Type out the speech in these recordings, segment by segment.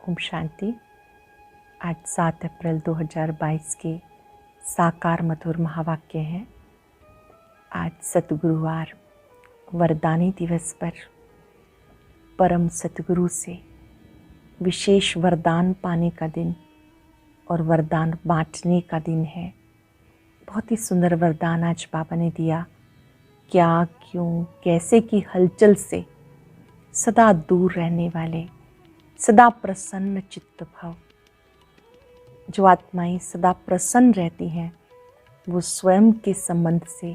ओम शांति। आज 7 अप्रैल 2022 के साकार मधुर महावाक्य हैं। आज सतगुरुवार वरदानी दिवस पर परम सतगुरु से विशेष वरदान पाने का दिन और वरदान बांटने का दिन है। बहुत ही सुंदर वरदान आज बाबा ने दिया। क्या, क्यों, कैसे की हलचल से सदा दूर रहने वाले, सदा प्रसन्न चित्त भाव। जो आत्माएं सदा प्रसन्न रहती हैं वो स्वयं के संबंध से,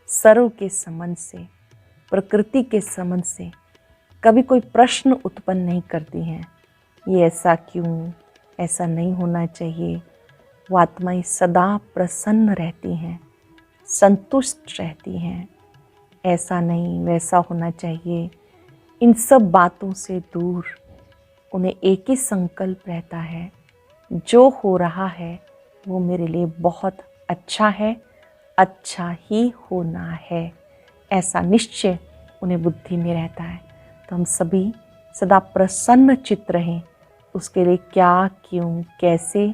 सर्व के संबंध से, प्रकृति के संबंध से कभी कोई प्रश्न उत्पन्न नहीं करती हैं। ये ऐसा क्यों, ऐसा नहीं होना चाहिए। वो आत्माएं सदा प्रसन्न रहती हैं, संतुष्ट रहती हैं। ऐसा नहीं, वैसा होना चाहिए, इन सब बातों से दूर उन्हें एक ही संकल्प रहता है, जो हो रहा है वो मेरे लिए बहुत अच्छा है, अच्छा ही होना है। ऐसा निश्चय उन्हें बुद्धि में रहता है। तो हम सभी सदा प्रसन्न चित्त रहें। उसके लिए क्या, क्यों, कैसे,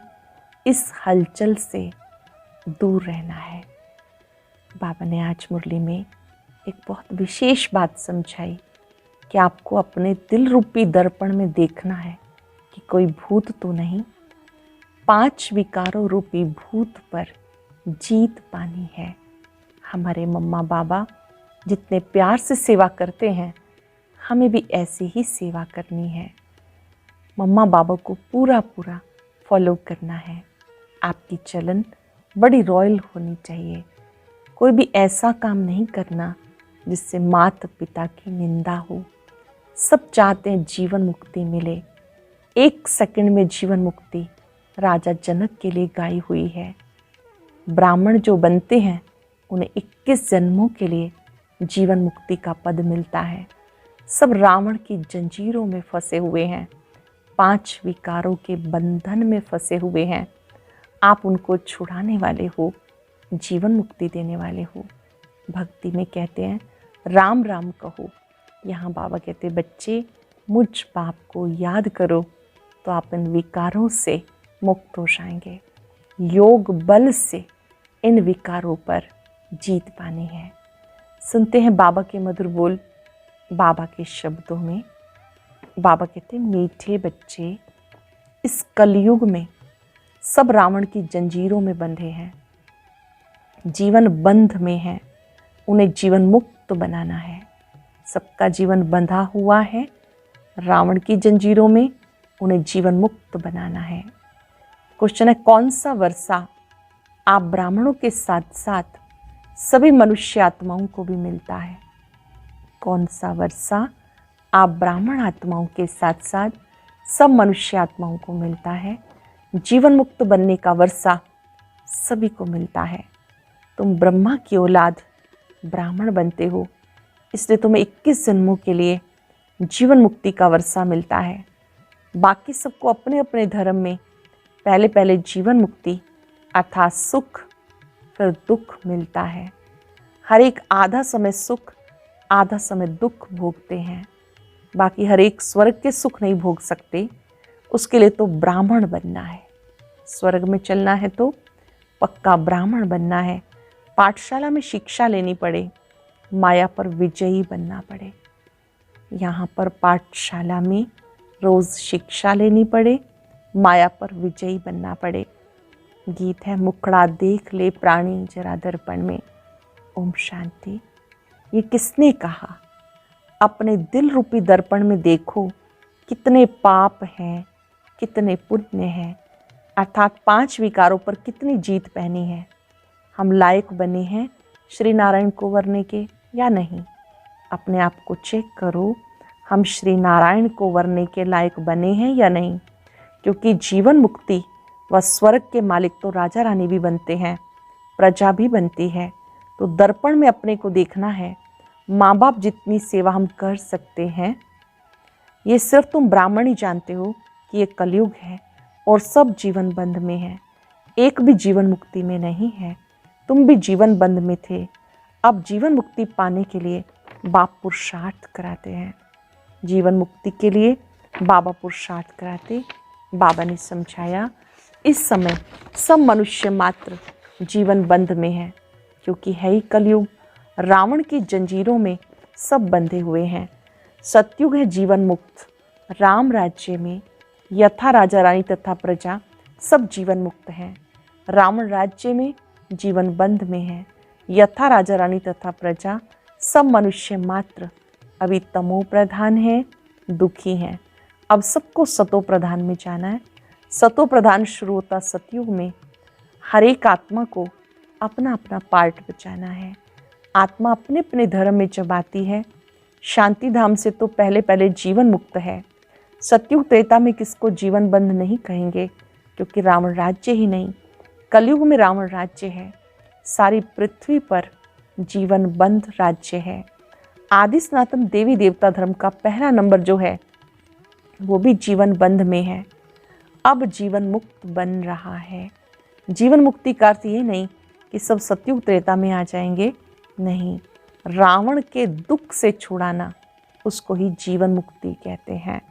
इस हलचल से दूर रहना है। बाबा ने आज मुरली में एक बहुत विशेष बात समझाई कि आपको अपने दिल रूपी दर्पण में देखना है कि कोई भूत तो नहीं। 5 विकारों रूपी भूत पर जीत पानी है। हमारे मम्मा बाबा जितने प्यार से सेवा करते हैं, हमें भी ऐसी ही सेवा करनी है। मम्मा बाबा को पूरा पूरा फॉलो करना है। आपकी चलन बड़ी रॉयल होनी चाहिए। कोई भी ऐसा काम नहीं करना जिससे माता पिता की निंदा हो। सब चाहते हैं जीवन मुक्ति मिले। 1 सेकंड में जीवन मुक्ति राजा जनक के लिए गाई हुई है। ब्राह्मण जो बनते हैं उन्हें 21 जन्मों के लिए जीवन मुक्ति का पद मिलता है। सब रावण की जंजीरों में फंसे हुए हैं, 5 विकारों के बंधन में फंसे हुए हैं। आप उनको छुड़ाने वाले हो, जीवन मुक्ति देने वाले हो। भक्ति में कहते हैं राम राम कहो। यहाँ बाबा कहते बच्चे मुझ बाप को याद करो तो आप इन विकारों से मुक्त हो जाएंगे। योग बल से इन विकारों पर जीत पानी है। सुनते हैं बाबा के मधुर बोल, बाबा के शब्दों में। बाबा कहते मीठे बच्चे, इस कलयुग में सब रावण की जंजीरों में बंधे हैं, जीवन बंध में है। उन्हें जीवन मुक्त बनाना है। सबका जीवन बंधा हुआ है रावण की जंजीरों में, उन्हें जीवन मुक्त बनाना है। क्वेश्चन है, कौन सा वर्षा आप ब्राह्मणों के साथ साथ सभी मनुष्य आत्माओं को भी मिलता है? कौन सा वर्षा आप ब्राह्मण आत्माओं के साथ साथ सब मनुष्य आत्माओं को मिलता है? जीवन मुक्त बनने का वर्षा सभी को मिलता है। तुम ब्रह्मा की औलाद ब्राह्मण बनते हो, इसलिए तुम्हें 21 जन्मों के लिए जीवन मुक्ति का वर्षा मिलता है। बाकी सबको अपने अपने धर्म में पहले पहले जीवन मुक्ति अर्थात सुख, फिर दुख मिलता है। हर एक आधा समय सुख, आधा समय दुख भोगते हैं। बाकी हर एक स्वर्ग के सुख नहीं भोग सकते। उसके लिए तो ब्राह्मण बनना है। स्वर्ग में चलना है तो पक्का ब्राह्मण बनना है। पाठशाला में शिक्षा लेनी पड़े, माया पर विजयी बनना पड़े। यहाँ पर पाठशाला में रोज शिक्षा लेनी पड़े, माया पर विजयी बनना पड़े। गीत है, मुखड़ा देख ले प्राणी जरा दर्पण में। ओम शांति। ये किसने कहा? अपने दिल रूपी दर्पण में देखो कितने पाप हैं, कितने पुण्य हैं, अर्थात 5 विकारों पर कितनी जीत पहनी है। हम लायक बने हैं श्री नारायण को वरने के या नहीं? अपने आप को चेक करो, हम श्री नारायण को वरने के लायक बने हैं या नहीं? क्योंकि जीवन मुक्ति व स्वर्ग के मालिक तो राजा रानी भी बनते हैं, प्रजा भी बनती है। तो दर्पण में अपने को देखना है। माँ बाप जितनी सेवा हम कर सकते हैं, ये सिर्फ तुम ब्राह्मण ही जानते हो कि ये कलयुग है और सब जीवन बंध में है। एक भी जीवन मुक्ति में नहीं है। तुम भी जीवन बंध में थे। अब जीवन मुक्ति पाने के लिए बाप पुरुषार्थ कराते हैं। जीवन मुक्ति के लिए बाबा पुरुषार्थ कराते। बाबा ने समझाया इस समय सब मनुष्य मात्र जीवन बंध में है, क्योंकि है ही कलयुग। रावण की जंजीरों में सब बंधे हुए हैं। सतयुग है जीवन मुक्त। राम राज्य में यथा राजा रानी तथा प्रजा सब जीवन मुक्त हैं। रावण राज्य में जीवन बंध में है। यथा राजा रानी तथा प्रजा सब मनुष्य मात्र अभी तमो प्रधान है, दुखी हैं। अब सबको सतो प्रधान में जाना है। सतो प्रधान शुरू होता सतयुग में। हर एक आत्मा को अपना अपना पार्ट बचाना है। आत्मा अपने अपने धर्म में जब आती है, शांति धाम से तो पहले पहले जीवन मुक्त है। सतयुग त्रेता में किसको जीवन बंद नहीं कहेंगे, क्योंकि रावण राज्य ही नहीं, कलयुग में रावण राज्य है। सारी पृथ्वी पर जीवन बंद राज्य है। आदि सनातन देवी देवता धर्म का पहला नंबर जो है वो भी जीवन बंध में है। अब जीवन मुक्त बन रहा है। जीवन मुक्ति का अर्थ ये नहीं कि सब सतयुग त्रेता में आ जाएंगे, नहीं, रावण के दुख से छुड़ाना उसको ही जीवन मुक्ति कहते हैं।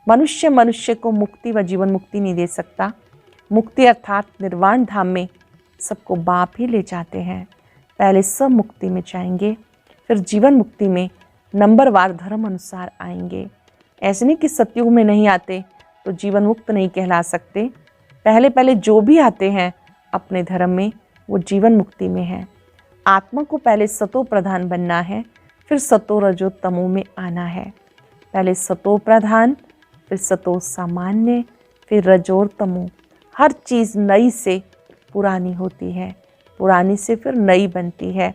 मनुष्य मनुष्य को मुक्ति व जीवन मुक्ति नहीं दे सकता। मुक्ति अर्थात निर्वाण धाम में सबको बाप ही ले जाते हैं। पहले सब मुक्ति में जाएंगे, फिर जीवन मुक्ति में नंबरवार धर्म अनुसार आएंगे। ऐसे नहीं कि सतयुग में नहीं आते तो जीवन मुक्त नहीं कहला सकते। पहले पहले जो भी आते हैं अपने धर्म में वो जीवन मुक्ति में है। आत्मा को पहले सतो प्रधान बनना है, फिर सतो रजो तमो में आना है। पहले सतो प्रधान, फिर सतो सामान्य, फिर रजोर तमो। हर चीज़ नई से पुरानी होती है, पुरानी से फिर नई बनती है।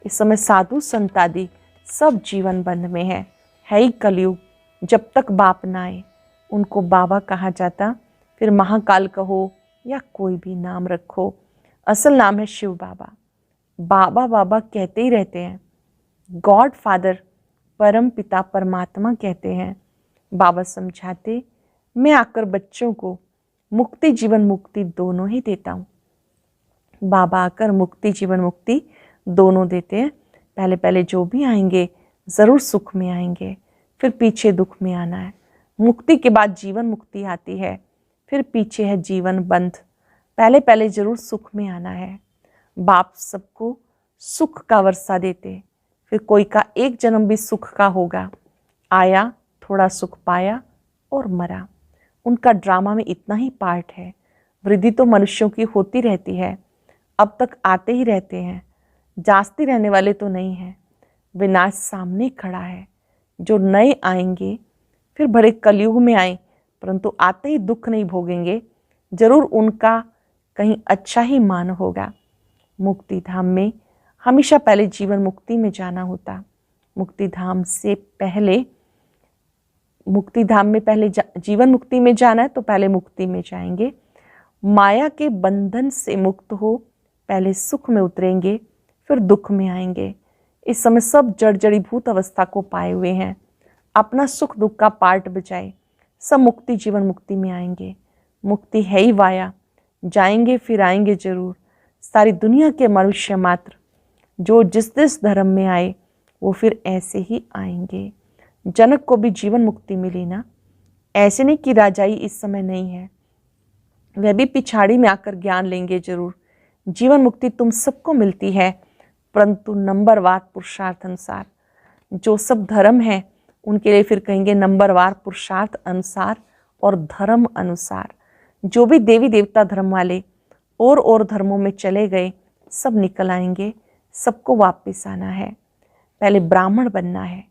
इस समय साधु संत आदि सब जीवन बंध में है ही कलयुग। जब तक बाप ना आए उनको बाबा कहा जाता, फिर महाकाल कहो या कोई भी नाम रखो, असल नाम है शिव बाबा। बाबा बाबा कहते ही रहते हैं। गॉड फादर, परम पिता परमात्मा कहते हैं। बाबा समझाते, मैं आकर बच्चों को मुक्ति जीवन मुक्ति दोनों ही देता हूँ। बाबा आकर मुक्ति जीवन मुक्ति दोनों देते हैं। पहले पहले जो भी आएंगे ज़रूर सुख में आएंगे, फिर पीछे दुख में आना है। मुक्ति के बाद जीवन मुक्ति आती है, फिर पीछे है जीवन बंध। पहले पहले जरूर सुख में आना है। बाप सबको सुख का वर्षा देते, फिर कोई का एक जन्म भी सुख का होगा। आया, थोड़ा सुख पाया और मरा। उनका ड्रामा में इतना ही पार्ट है। वृद्धि तो मनुष्यों की होती रहती है, अब तक आते ही रहते हैं, जागते रहने वाले तो नहीं हैं। विनाश सामने खड़ा है। जो नए आएंगे फिर बड़े कलयुग में आए, परंतु आते ही दुख नहीं भोगेंगे, जरूर उनका कहीं अच्छा ही मान होगा। मुक्ति धाम में हमेशा पहले जीवन मुक्ति में जाना होता। मुक्ति धाम से पहले, मुक्ति धाम में पहले जीवन मुक्ति में जाना है तो पहले मुक्ति में जाएंगे। माया के बंधन से मुक्त हो पहले सुख में उतरेंगे, फिर दुख में आएंगे। इस समय सब जड़ जड़ीभूत अवस्था को पाए हुए हैं। अपना सुख दुख का पार्ट बचाए, सब मुक्ति जीवन मुक्ति में आएंगे। मुक्ति है ही वाया, जाएंगे फिर आएंगे जरूर। सारी दुनिया के मनुष्य मात्र जो जिस धर्म में आए वो फिर ऐसे ही आएंगे। जनक को भी जीवन मुक्ति मिली ना, ऐसे नहीं कि राजाई इस समय नहीं है, वह भी पिछाड़ी में आकर ज्ञान लेंगे जरूर। जीवन मुक्ति तुम सबको मिलती है, परंतु नंबरवार पुरुषार्थ अनुसार। जो सब धर्म है उनके लिए फिर कहेंगे नंबरवार पुरुषार्थ अनुसार और धर्म अनुसार। जो भी देवी देवता धर्म वाले और धर्मों में चले गए सब निकल आएंगे, सबको वापस आना है। पहले ब्राह्मण बनना है।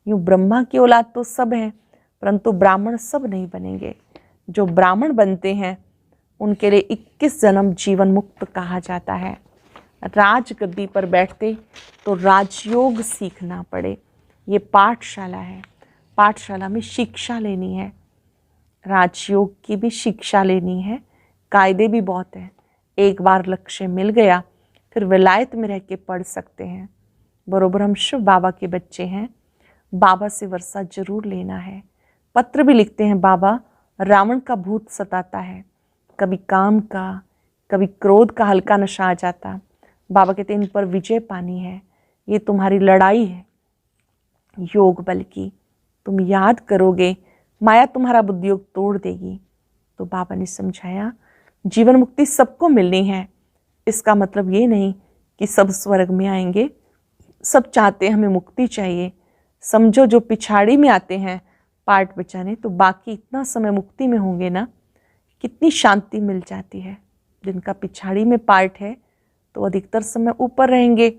यूँ ब्रह्मा की औलाद तो सब हैं, परंतु ब्राह्मण सब नहीं बनेंगे। जो ब्राह्मण बनते हैं उनके लिए 21 जन्म जीवन मुक्त कहा जाता है। राजगद्दी पर बैठते तो राजयोग सीखना पड़े। ये पाठशाला है, पाठशाला में शिक्षा लेनी है, राजयोग की भी शिक्षा लेनी है। कायदे भी बहुत हैं। एक बार लक्ष्य मिल गया फिर विलायत में रह के पढ़ सकते हैं। बरोबर हम शिव बाबा के बच्चे हैं, बाबा से वर्षा जरूर लेना है। पत्र भी लिखते हैं, बाबा रावण का भूत सताता है, कभी काम का कभी क्रोध का हल्का नशा आ जाता। बाबा कहते हैं इन पर विजय पानी है, ये तुम्हारी लड़ाई है योग बल की। तुम याद करोगे माया तुम्हारा बुद्धियोग तोड़ देगी। तो बाबा ने समझाया जीवन मुक्ति सबको मिलनी है। इसका मतलब ये नहीं कि सब स्वर्ग में आएंगे। सब चाहते हैं, हमें मुक्ति चाहिए। समझो जो पिछाड़ी में आते हैं पार्ट बचाने, तो बाकी इतना समय मुक्ति में होंगे ना, कितनी शांति मिल जाती है। जिनका पिछाड़ी में पार्ट है तो अधिकतर समय ऊपर रहेंगे,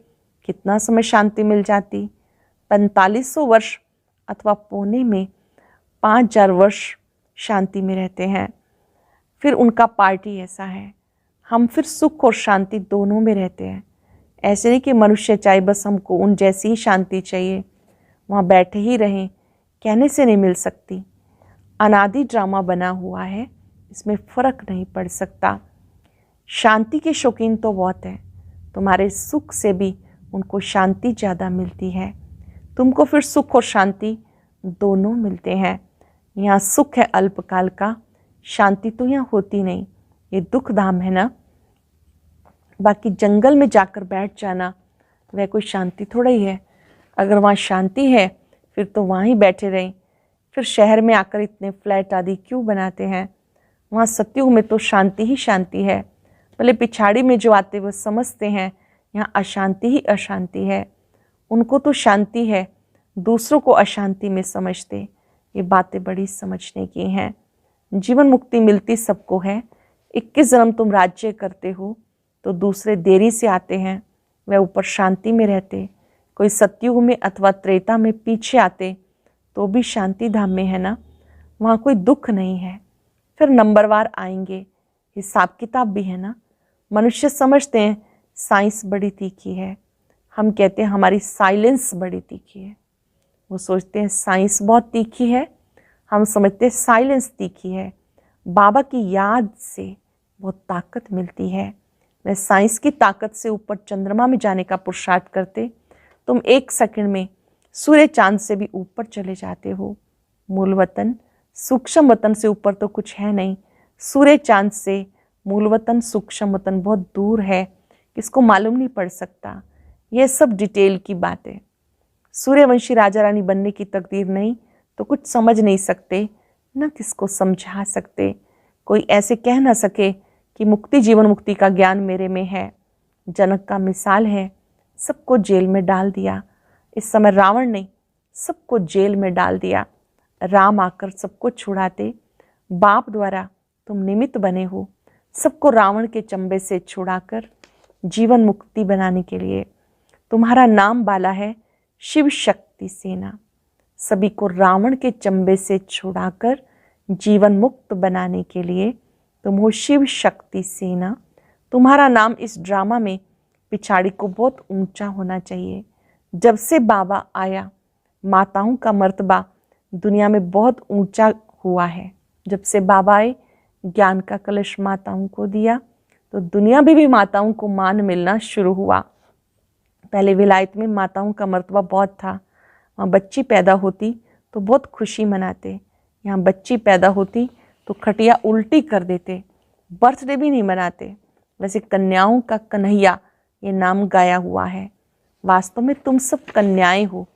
कितना समय शांति मिल जाती। 4500 वर्ष अथवा पौने में 5000 वर्ष शांति में रहते हैं। फिर उनका पार्ट ही ऐसा है। हम फिर सुख और शांति दोनों में रहते हैं। ऐसे नहीं कि मनुष्य चाहे बस हमको उन जैसी ही शांति चाहिए, वहाँ बैठे ही रहें, कहने से नहीं मिल सकती। अनादि ड्रामा बना हुआ है, इसमें फ़र्क नहीं पड़ सकता। शांति के शौकीन तो बहुत हैं, तुम्हारे सुख से भी उनको शांति ज़्यादा मिलती है। तुमको फिर सुख और शांति दोनों मिलते हैं। यहाँ सुख है अल्पकाल का, शांति तो यहाँ होती नहीं। ये दुख धाम है ना। बाकी जंगल में जाकर बैठ जाना वह कोई शांति थोड़ा ही है। अगर वहाँ शांति है फिर तो वहाँ ही बैठे रहें। फिर शहर में आकर इतने फ्लैट आदि क्यों बनाते हैं? वहाँ सत्युग में तो शांति ही शांति है। भले पिछाड़ी में जो आते वो समझते हैं यहाँ अशांति ही अशांति है। उनको तो शांति है, दूसरों को अशांति में समझते। ये बातें बड़ी समझने की हैं। जीवन मुक्ति मिलती सबको है। 21 जन्म तुम राज्य करते हो तो दूसरे देरी से आते हैं, वह ऊपर शांति में रहते। कोई सत्युग में अथवा त्रेता में पीछे आते तो भी शांति धाम में है ना, वहाँ कोई दुख नहीं है। फिर नंबरवार आएंगे, हिसाब किताब भी है ना। मनुष्य समझते हैं साइंस बड़ी तीखी है, हम कहते हैं हमारी साइलेंस बड़ी तीखी है। वो सोचते हैं साइंस बहुत तीखी है, हम समझते हैं साइलेंस तीखी है। बाबा की याद से बहुत ताकत मिलती है। वह साइंस की ताकत से ऊपर चंद्रमा में जाने का पुरुषार्थ करते, तुम 1 सेकंड में सूर्य चांद से भी ऊपर चले जाते हो। मूल वतन सूक्ष्म वतन से ऊपर तो कुछ है नहीं। सूर्य चांद से मूल वतन सूक्ष्म वतन बहुत दूर है, किसको मालूम नहीं पड़ सकता। यह सब डिटेल की बात है। सूर्यवंशी राजा रानी बनने की तकदीर नहीं तो कुछ समझ नहीं सकते, न किसको समझा सकते। कोई ऐसे कह ना सके कि मुक्ति जीवन मुक्ति का ज्ञान मेरे में है। जनक का मिसाल है, सबको जेल में डाल दिया। इस समय रावण ने सबको जेल में डाल दिया, राम आकर सबको छुड़ाते। बाप द्वारा तुम निमित्त बने हो सबको रावण के चंबे से छुड़ाकर जीवन मुक्ति बनाने के लिए। तुम्हारा नाम बाला है शिव शक्ति सेना। सभी को रावण के चंबे से छुड़ाकर जीवन मुक्त बनाने के लिए तुम हो शिव शक्ति सेना। तुम्हारा नाम इस ड्रामा में पिछाड़ी को बहुत ऊंचा होना चाहिए। जब से बाबा आया माताओं का मर्तबा दुनिया में बहुत ऊंचा हुआ है। जब से बाबा आए ज्ञान का कलश माताओं को दिया तो दुनिया में भी माताओं को मान मिलना शुरू हुआ। पहले विलायत में माताओं का मर्तबा बहुत था, वहाँ बच्ची पैदा होती तो बहुत खुशी मनाते। यहाँ बच्ची पैदा होती तो खटिया उल्टी कर देते, बर्थडे भी नहीं मनाते। वैसे कन्याओं का कन्हैया ये नाम गाया हुआ है। वास्तव में तुम सब कन्याएं हो,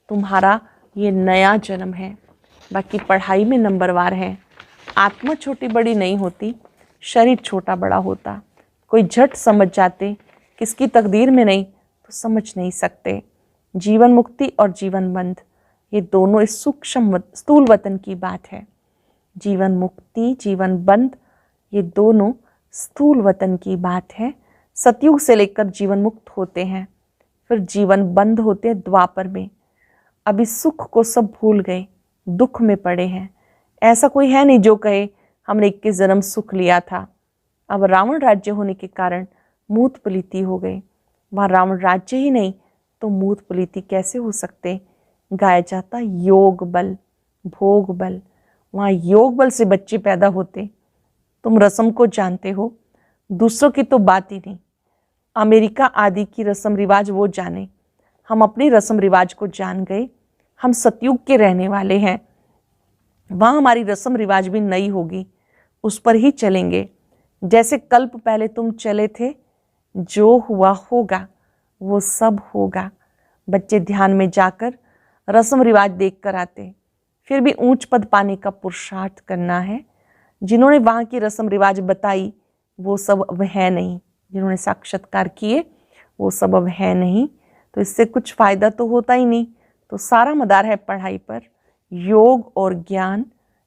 तुम्हारा ये नया जन्म है। बाकी पढ़ाई में नंबरवार है। आत्मा छोटी बड़ी नहीं होती, शरीर छोटा बड़ा होता। कोई झट समझ जाते, किसकी तकदीर में नहीं तो समझ नहीं सकते। जीवन मुक्ति और जीवन बंध ये दोनों इस सूक्ष्म स्थूल वतन की बात है। जीवन मुक्ति जीवन बंध ये दोनों स्थूल वतन की बात है। सतयुग से लेकर जीवन मुक्त होते हैं, फिर जीवन बंद होते हैं द्वापर में। अभी सुख को सब भूल गए, दुख में पड़े हैं। ऐसा कोई है नहीं जो कहे हमने 21 जन्म सुख लिया था। अब रावण राज्य होने के कारण मूत पलीति हो गई। वहाँ रावण राज्य ही नहीं तो मूत पलीति कैसे हो सकते? गाया जाता योग बल भोग बल। वहाँ योग बल से बच्चे पैदा होते। तुम रस्म को जानते हो, दूसरों की तो बात ही नहीं। अमेरिका आदि की रस्म रिवाज वो जाने, हम अपनी रस्म रिवाज को जान गए। हम सतयुग के रहने वाले हैं। वहाँ हमारी रस्म रिवाज भी नई होगी, उस पर ही चलेंगे। जैसे कल्प पहले तुम चले थे, जो हुआ होगा वो सब होगा। बच्चे ध्यान में जाकर रस्म रिवाज देख कर आते, फिर भी ऊंच पद पाने का पुरुषार्थ करना है। जिन्होंने वहाँ की रस्म रिवाज बताई वो सब अब है नहीं, जिन्होंने साक्षात्कार किए वो सब अब है नहीं, तो इससे कुछ फायदा तो होता ही नहीं। तो सारा मदार है पढ़ाई पर, योग और ज्ञान।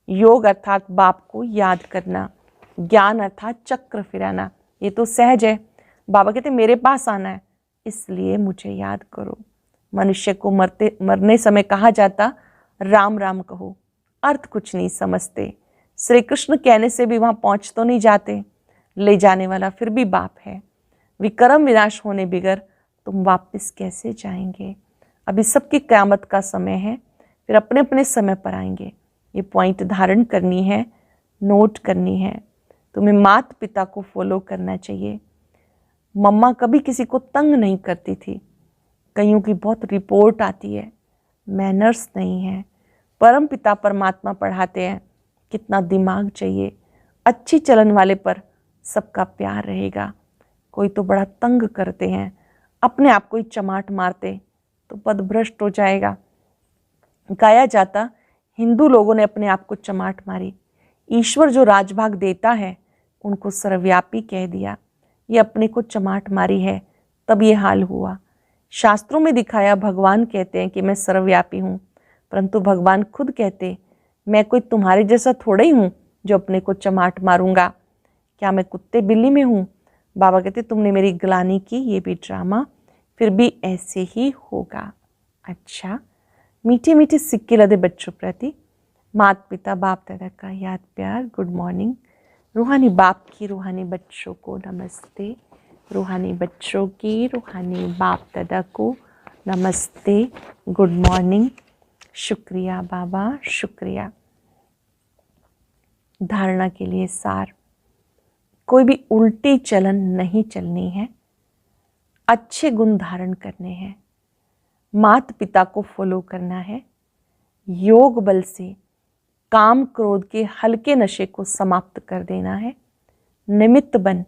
योग अर्थात बाप को याद करना, ज्ञान अर्थात चक्र फिराना। ये तो सहज है। बाबा कहते मेरे पास आना है इसलिए मुझे याद करो। मनुष्य को मरने समय कहा जाता राम राम कहो, अर्थ कुछ नहीं समझते। श्री कृष्ण कहने से भी वहां पहुंच तो नहीं जाते, ले जाने वाला फिर भी बाप है। विक्रम विनाश होने बिगर तुम वापस कैसे जाएंगे। अभी सबकी क़यामत का समय है, फिर अपने अपने समय पर आएंगे। ये पॉइंट धारण करनी है, नोट करनी है। तुम्हें माता पिता को फॉलो करना चाहिए। मम्मा कभी किसी को तंग नहीं करती थी। कईयों की बहुत रिपोर्ट आती है, मैनर्स नहीं है। परम पिता परमात्मा पढ़ाते हैं, कितना दिमाग चाहिए। अच्छी चलन वाले पर सबका प्यार रहेगा। कोई तो बड़ा तंग करते हैं, अपने आप को ही चमाट मारते तो पदभ्रष्ट हो जाएगा। गाया जाता हिंदू लोगों ने अपने आप को चमाट मारी। ईश्वर जो राजभाग देता है उनको सर्वव्यापी कह दिया। ये अपने को चमाट मारी है, तब ये हाल हुआ। शास्त्रों में दिखाया भगवान कहते हैं कि मैं सर्वव्यापी हूँ, परंतु भगवान खुद कहते मैं कोई तुम्हारे जैसा थोड़ा ही हूँ जो अपने को चमाट मारूंगा। क्या मैं कुत्ते बिल्ली में हूँ। बाबा कहते तुमने मेरी ग्लानि की, ये भी ड्रामा, फिर भी ऐसे ही होगा। अच्छा, मीठे मीठे सिक्के लदे बच्चों प्रति माता पिता बाप दादा का याद प्यार, गुड मॉर्निंग। रूहानी बाप की रूहानी बच्चों को नमस्ते। रूहानी बच्चों की रूहानी बाप दादा को नमस्ते, गुड मॉर्निंग। शुक्रिया बाबा, शुक्रिया। धारणा के लिए सार, कोई भी उल्टी चलन नहीं चलनी है, अच्छे गुण धारण करने हैं, माता पिता को फॉलो करना है, योग बल से काम क्रोध के हल्के नशे को समाप्त कर देना है, निमित्त बन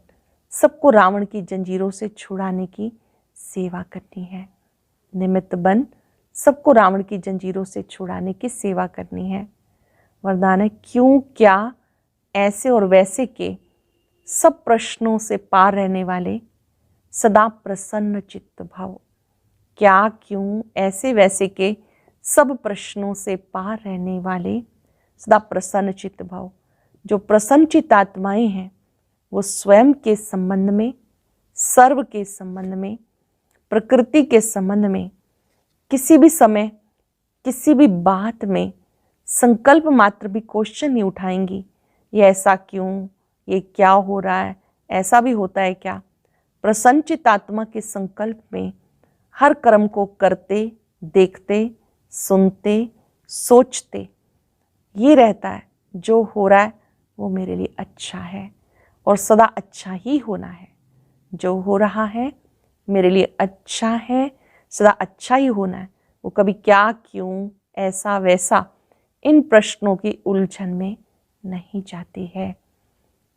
सबको रावण की जंजीरों से छुड़ाने की सेवा करनी है। निमित्त बन सबको रावण की जंजीरों से छुड़ाने की सेवा करनी है। वरदान है क्यों क्या ऐसे और वैसे के सब प्रश्नों से पार रहने वाले सदा प्रसन्न चित्त भव। क्या क्यों ऐसे वैसे के सब प्रश्नों से पार रहने वाले सदा प्रसन्न चित्त भव। जो प्रसन्न चित्त आत्माएं हैं वो स्वयं के संबंध में, सर्व के संबंध में, प्रकृति के संबंध में, किसी भी समय किसी भी बात में संकल्प मात्र भी क्वेश्चन नहीं उठाएंगी। ये ऐसा क्यों, ये क्या हो रहा है, ऐसा भी होता है क्या। प्रसन्नचित आत्मा के संकल्प में हर कर्म को करते, देखते, सुनते, सोचते ये रहता है जो हो रहा है वो मेरे लिए अच्छा है और सदा अच्छा ही होना है। जो हो रहा है मेरे लिए अच्छा है, सदा अच्छा ही होना है। वो कभी क्या क्यों ऐसा वैसा इन प्रश्नों की उलझन में नहीं जाती है।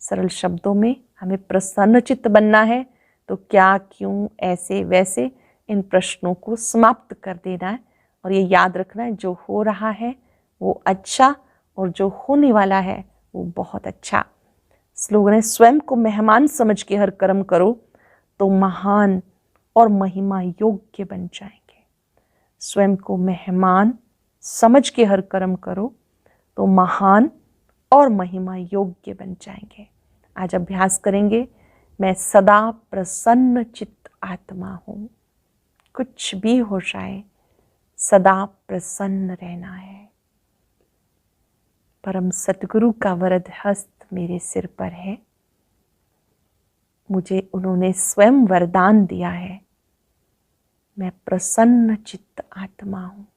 सरल शब्दों में हमें प्रसन्न चित्त बनना है तो क्या क्यों ऐसे वैसे इन प्रश्नों को समाप्त कर देना है और ये याद रखना है जो हो रहा है वो अच्छा और जो होने वाला है वो बहुत अच्छा। स्लोगन है स्वयं को मेहमान समझ के हर कर्म करो तो महान और महिमा योग्य बन जाएंगे। स्वयं को मेहमान समझ के हर कर्म करो तो महान और महिमा योग्य बन जाएंगे। आज अभ्यास करेंगे, मैं सदा प्रसन्न चित्त आत्मा हूँ, कुछ भी हो जाए सदा प्रसन्न रहना है। परम सतगुरु का वरद हस्त मेरे सिर पर है, मुझे उन्होंने स्वयं वरदान दिया है, मैं प्रसन्न चित्त आत्मा हूँ।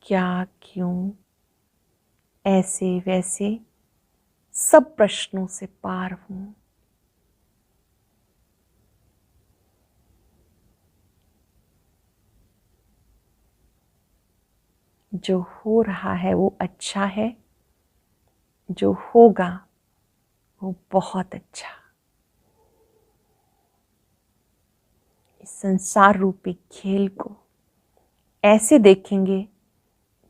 क्या क्यों ऐसे वैसे सब प्रश्नों से पार हूँ। जो हो रहा है वो अच्छा है, जो होगा वो बहुत अच्छा। इस संसार रूपी खेल को ऐसे देखेंगे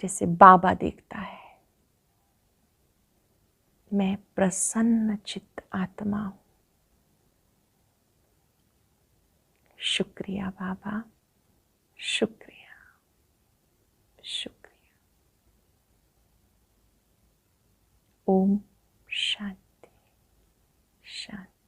जैसे बाबा देखता है। मैं प्रसन्न चित्त आत्मा हूं। शुक्रिया बाबा, शुक्रिया, शुक्रिया। ओम शांति, शांति।